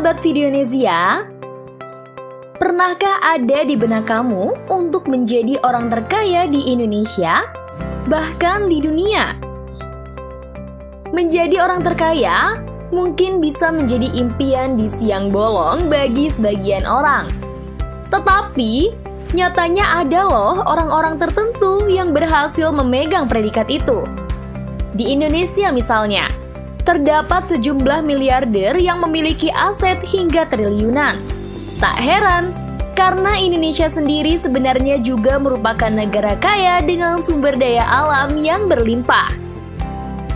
Sahabat Videonesia, pernahkah ada di benak kamu untuk menjadi orang terkaya di Indonesia, bahkan di dunia? Menjadi orang terkaya mungkin bisa menjadi impian di siang bolong bagi sebagian orang. Tetapi, nyatanya ada loh orang-orang tertentu yang berhasil memegang predikat itu. Di Indonesia misalnya, terdapat sejumlah miliarder yang memiliki aset hingga triliunan. Tak heran, karena Indonesia sendiri sebenarnya juga merupakan negara kaya dengan sumber daya alam yang berlimpah.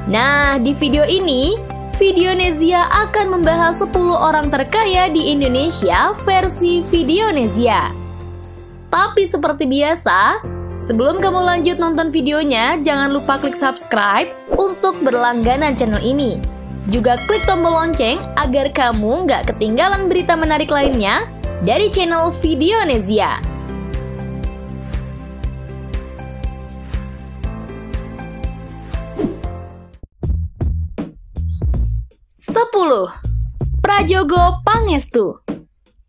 Nah, di video ini, Videonesia akan membahas 10 orang terkaya di Indonesia versi Videonesia. Tapi seperti biasa, sebelum kamu lanjut nonton videonya, jangan lupa klik subscribe untuk berlangganan channel ini. Juga klik tombol lonceng agar kamu nggak ketinggalan berita menarik lainnya dari channel Videonesia. 10. Prajogo Pangestu,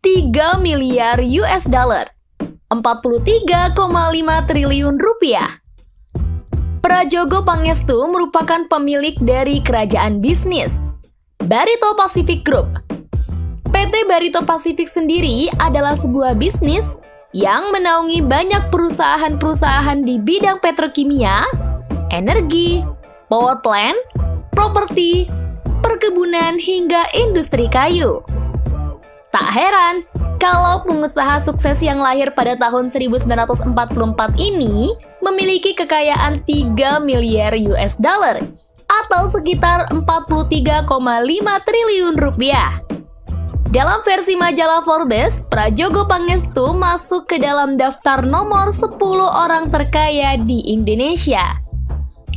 3 miliar US dollar, 43,5 triliun rupiah. Prajogo Pangestu merupakan pemilik dari kerajaan bisnis Barito Pacific Group. PT Barito Pacific sendiri adalah sebuah bisnis yang menaungi banyak perusahaan-perusahaan di bidang petrokimia, energi, power plant, properti, perkebunan, hingga industri kayu. Tak heran kalau pengusaha sukses yang lahir pada tahun 1944 ini memiliki kekayaan 3 miliar US dollar atau sekitar 43,5 triliun rupiah. Dalam versi majalah Forbes, Prajogo Pangestu masuk ke dalam daftar nomor 10 orang terkaya di Indonesia.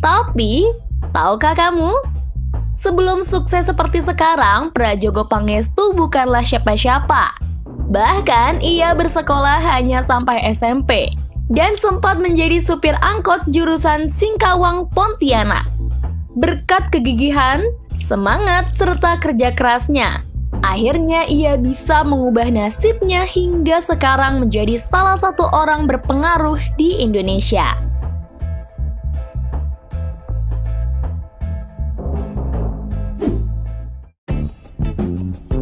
Tapi, tahukah kamu? Sebelum sukses seperti sekarang, Prajogo Pangestu bukanlah siapa-siapa. Bahkan ia bersekolah hanya sampai SMP dan sempat menjadi supir angkot jurusan Singkawang, Pontianak. Berkat kegigihan, semangat, serta kerja kerasnya, akhirnya ia bisa mengubah nasibnya hingga sekarang menjadi salah satu orang berpengaruh di Indonesia.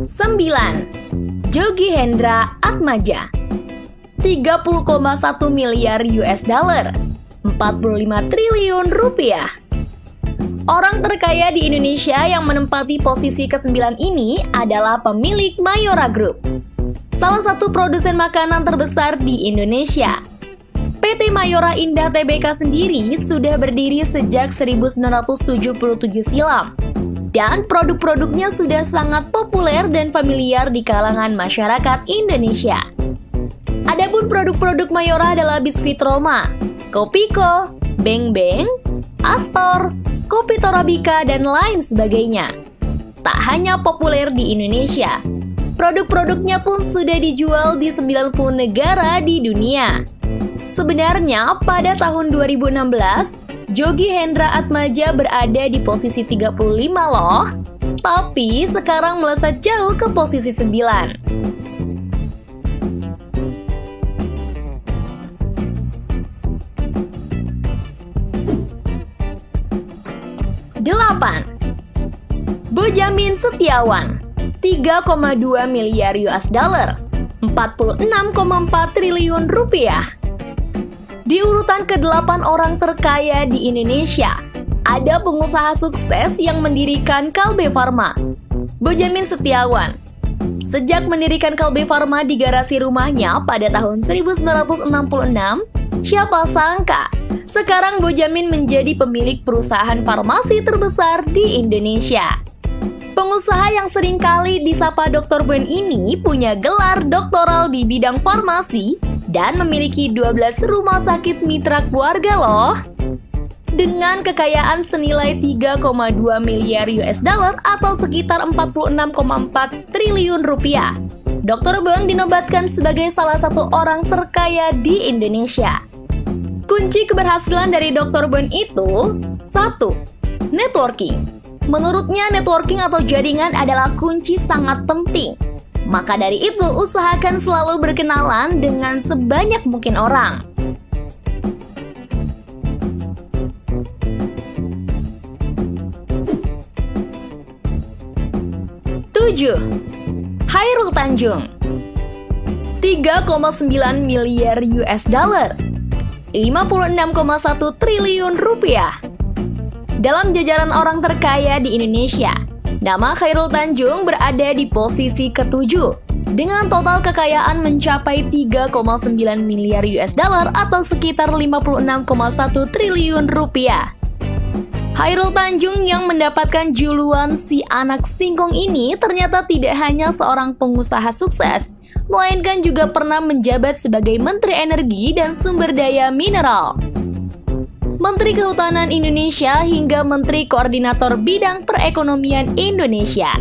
9. Jogi Hendra Atmaja, 30,1 miliar US dollar, 45 triliun rupiah. Orang terkaya di Indonesia yang menempati posisi ke-9 ini adalah pemilik Mayora Group, salah satu produsen makanan terbesar di Indonesia. PT Mayora Indah Tbk sendiri sudah berdiri sejak 1977 silam. Dan produk-produknya sudah sangat populer dan familiar di kalangan masyarakat Indonesia. Adapun produk-produk Mayora adalah biskuit Roma, Kopiko, Beng Beng, Astor, Kopi Torabika, dan lain sebagainya. Tak hanya populer di Indonesia, produk-produknya pun sudah dijual di 90 negara di dunia. Sebenarnya pada tahun 2016, Jogi Hendra Atmaja berada di posisi 35 loh, tapi sekarang melesat jauh ke posisi 9. 8. Bojamin Setiawan, 3,2 miliar US dollar, 46,4 triliun rupiah. Di urutan ke-8 orang terkaya di Indonesia, ada pengusaha sukses yang mendirikan Kalbe Farma, Bojamin Setiawan. Sejak mendirikan Kalbe Farma di garasi rumahnya pada tahun 1966, siapa sangka sekarang Bojamin menjadi pemilik perusahaan farmasi terbesar di Indonesia. Pengusaha yang seringkali disapa Dr. Ben ini punya gelar doktoral di bidang farmasi dan memiliki 12 rumah sakit mitra keluarga loh. Dengan kekayaan senilai 3,2 miliar US dollar atau sekitar 46,4 triliun rupiah, Dr. Ben dinobatkan sebagai salah satu orang terkaya di Indonesia. Kunci keberhasilan dari Dr. Ben itu 1. Networking. Menurutnya, networking atau jaringan adalah kunci sangat penting. Maka dari itu, usahakan selalu berkenalan dengan sebanyak mungkin orang. 7. Chairul Tanjung, 3,9 miliar US dollar, 56,1 triliun rupiah. Dalam jajaran orang terkaya di Indonesia, nama Chairul Tanjung berada di posisi ke-7 dengan total kekayaan mencapai 3,9 miliar US dollar atau sekitar 56,1 triliun rupiah. Chairul Tanjung yang mendapatkan julukan si anak singkong ini ternyata tidak hanya seorang pengusaha sukses, melainkan juga pernah menjabat sebagai Menteri Energi dan Sumber Daya Mineral, Menteri Kehutanan Indonesia hingga Menteri Koordinator Bidang Perekonomian Indonesia.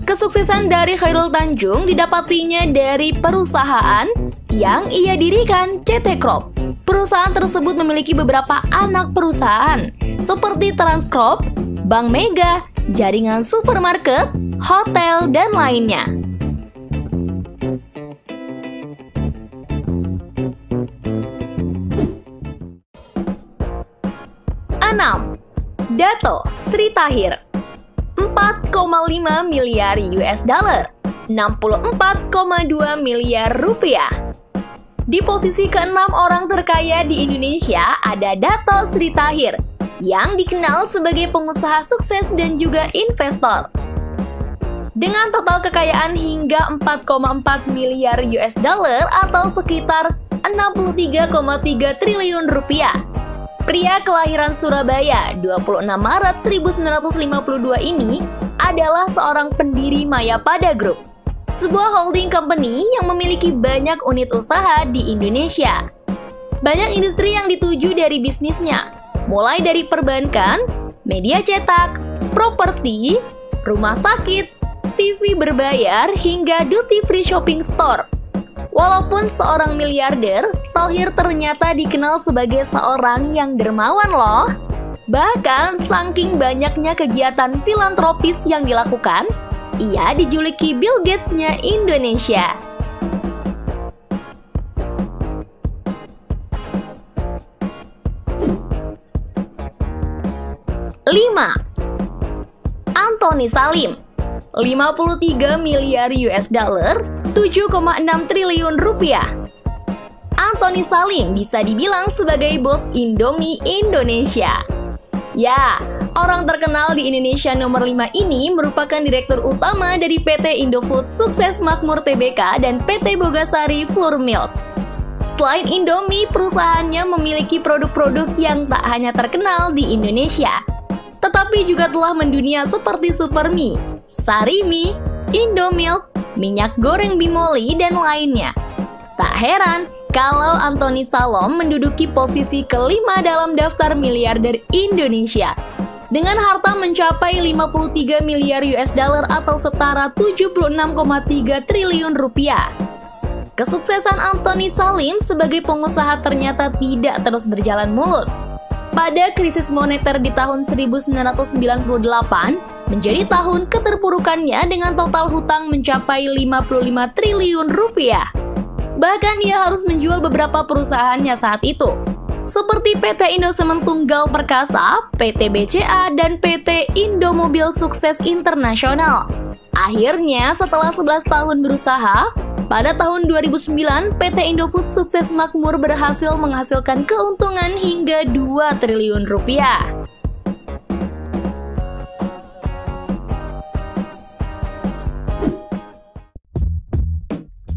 Kesuksesan dari Chairul Tanjung didapatinya dari perusahaan yang ia dirikan, CT Corp. Perusahaan tersebut memiliki beberapa anak perusahaan seperti Transcorp, Bank Mega, jaringan supermarket, hotel, dan lainnya. Dato Sri Tahir, 4,5 miliar US dollar, 64,2 miliar rupiah. Di posisi ke-6 orang terkaya di Indonesia ada Dato Sri Tahir, yang dikenal sebagai pengusaha sukses dan juga investor. Dengan total kekayaan hingga 4,4 miliar US dollar atau sekitar 63,3 triliun rupiah. Pria kelahiran Surabaya 26 Maret 1952 ini adalah seorang pendiri Mayapada Group, sebuah holding company yang memiliki banyak unit usaha di Indonesia. Banyak industri yang dituju dari bisnisnya, mulai dari perbankan, media cetak, properti, rumah sakit, TV berbayar, hingga duty free shopping store. Walaupun seorang miliarder, Tahir ternyata dikenal sebagai seorang yang dermawan loh. Bahkan saking banyaknya kegiatan filantropis yang dilakukan, ia dijuluki Bill Gates-nya Indonesia. Lima. Antoni Salim, 53 miliar US dollar, 7,6 triliun rupiah. Antoni Salim bisa dibilang sebagai bos Indomie Indonesia. Ya, orang terkenal di Indonesia nomor 5 ini merupakan direktur utama dari PT Indofood Sukses Makmur Tbk dan PT Bogasari Flour Mills. Selain Indomie, perusahaannya memiliki produk-produk yang tak hanya terkenal di Indonesia, tetapi juga telah mendunia seperti Supermie, Sarimi, Indomilk, minyak goreng Bimoli, dan lainnya. Tak heran kalau Antoni Salim menduduki posisi ke-5 dalam daftar miliarder Indonesia dengan harta mencapai 53 miliar US dollar atau setara 76,3 triliun rupiah. Kesuksesan Antoni Salim sebagai pengusaha ternyata tidak terus berjalan mulus. Pada krisis moneter di tahun 1998 menjadi tahun keterpurukannya dengan total hutang mencapai 55 triliun rupiah. Bahkan ia harus menjual beberapa perusahaannya saat itu, seperti PT Indosemen Tunggal Perkasa, PT BCA, dan PT Indomobil Sukses Internasional. Akhirnya, setelah 11 tahun berusaha, pada tahun 2009, PT Indofood Sukses Makmur berhasil menghasilkan keuntungan hingga 2 triliun rupiah.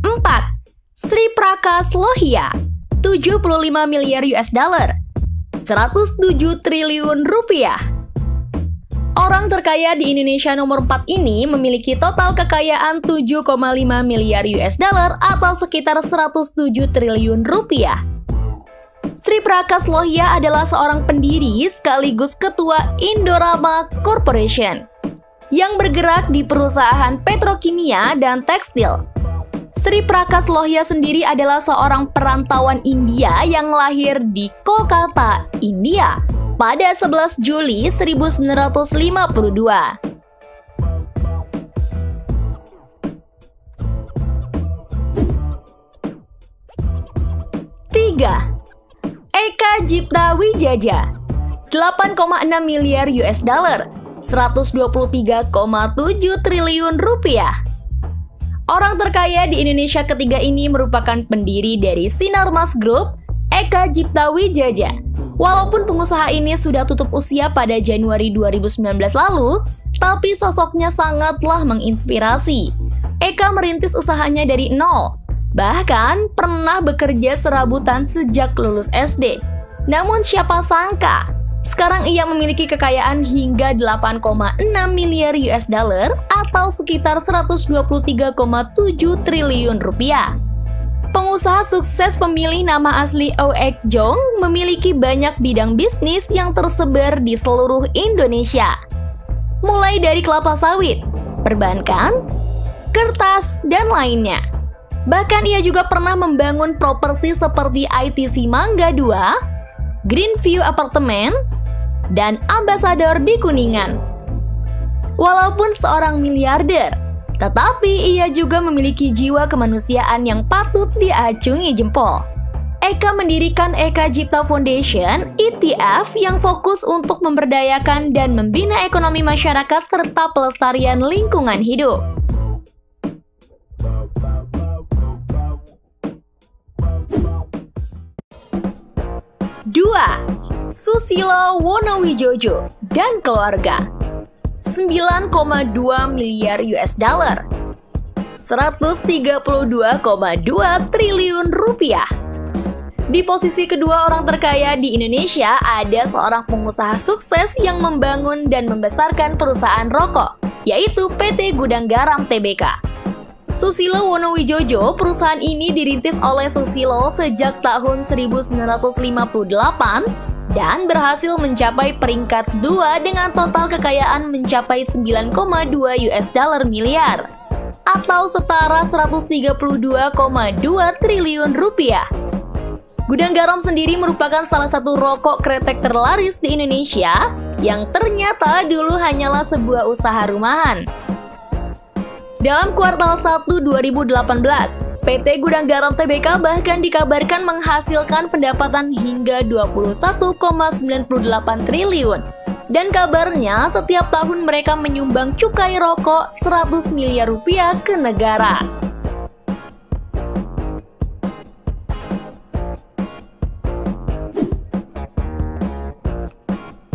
4. Sri Prakas Lohia, 75 miliar US dollar, 107 triliun rupiah. Orang terkaya di Indonesia nomor 4 ini memiliki total kekayaan 7,5 miliar US dollar atau sekitar 107 triliun rupiah. Sri Prakas Lohia adalah seorang pendiri sekaligus ketua Indorama Corporation yang bergerak di perusahaan petrokimia dan tekstil. Sri Prakas Lohia sendiri adalah seorang perantauan India yang lahir di Kolkata, India pada 11 Juli 1952. Eka Cipta Wijaya, 8,6 miliar US dollar, 123,7 triliun rupiah. Orang terkaya di Indonesia ketiga ini merupakan pendiri dari Sinarmas Group, Eka Cipta Wijaya. Walaupun pengusaha ini sudah tutup usia pada Januari 2019 lalu, tapi sosoknya sangatlah menginspirasi. Eka merintis usahanya dari nol, bahkan pernah bekerja serabutan sejak lulus SD. Namun siapa sangka, sekarang ia memiliki kekayaan hingga 8,6 miliar US dollar atau sekitar 123,7 triliun rupiah. Pengusaha sukses pemilik nama asli Oh Ek Jong memiliki banyak bidang bisnis yang tersebar di seluruh Indonesia. Mulai dari kelapa sawit, perbankan, kertas, dan lainnya. Bahkan ia juga pernah membangun properti seperti ITC Mangga 2, Greenview Apartemen, dan Ambasador di Kuningan. Walaupun seorang miliarder, tetapi ia juga memiliki jiwa kemanusiaan yang patut diacungi jempol. Eka mendirikan Eka Cipta Foundation, ETF, yang fokus untuk memberdayakan dan membina ekonomi masyarakat serta pelestarian lingkungan hidup. 2. Susilo Wonowijojo dan keluarga, 9,2 miliar US dollar, 132,2 triliun rupiah. Di posisi kedua orang terkaya di Indonesia ada seorang pengusaha sukses yang membangun dan membesarkan perusahaan rokok, yaitu PT Gudang Garam Tbk. Susilo Wonowijojo, perusahaan ini dirintis oleh Susilo sejak tahun 1958 dan berhasil mencapai peringkat 2 dengan total kekayaan mencapai 9,2 US dollar miliar atau setara 132,2 triliun rupiah. Gudang Garam sendiri merupakan salah satu rokok kretek terlaris di Indonesia yang ternyata dulu hanyalah sebuah usaha rumahan. Dalam kuartal 1 2018, PT Gudang Garam Tbk bahkan dikabarkan menghasilkan pendapatan hingga 21,98 triliun. Dan kabarnya setiap tahun mereka menyumbang cukai rokok 100 miliar rupiah ke negara.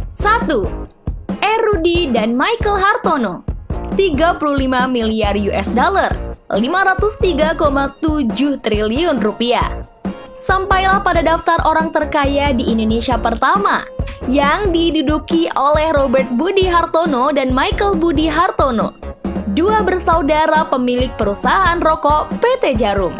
Satu, Rudy dan Michael Hartono, 35 miliar US dollar, 503,7 triliun rupiah. Sampailah pada daftar orang terkaya di Indonesia pertama, yang diduduki oleh Robert Budi Hartono dan Michael Budi Hartono, dua bersaudara pemilik perusahaan rokok PT Jarum.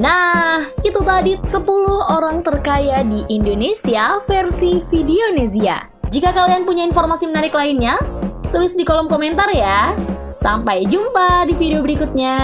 Nah, itu tadi 10 orang terkaya di Indonesia versi Videonesia. Jika kalian punya informasi menarik lainnya, tulis di kolom komentar ya. Sampai jumpa di video berikutnya.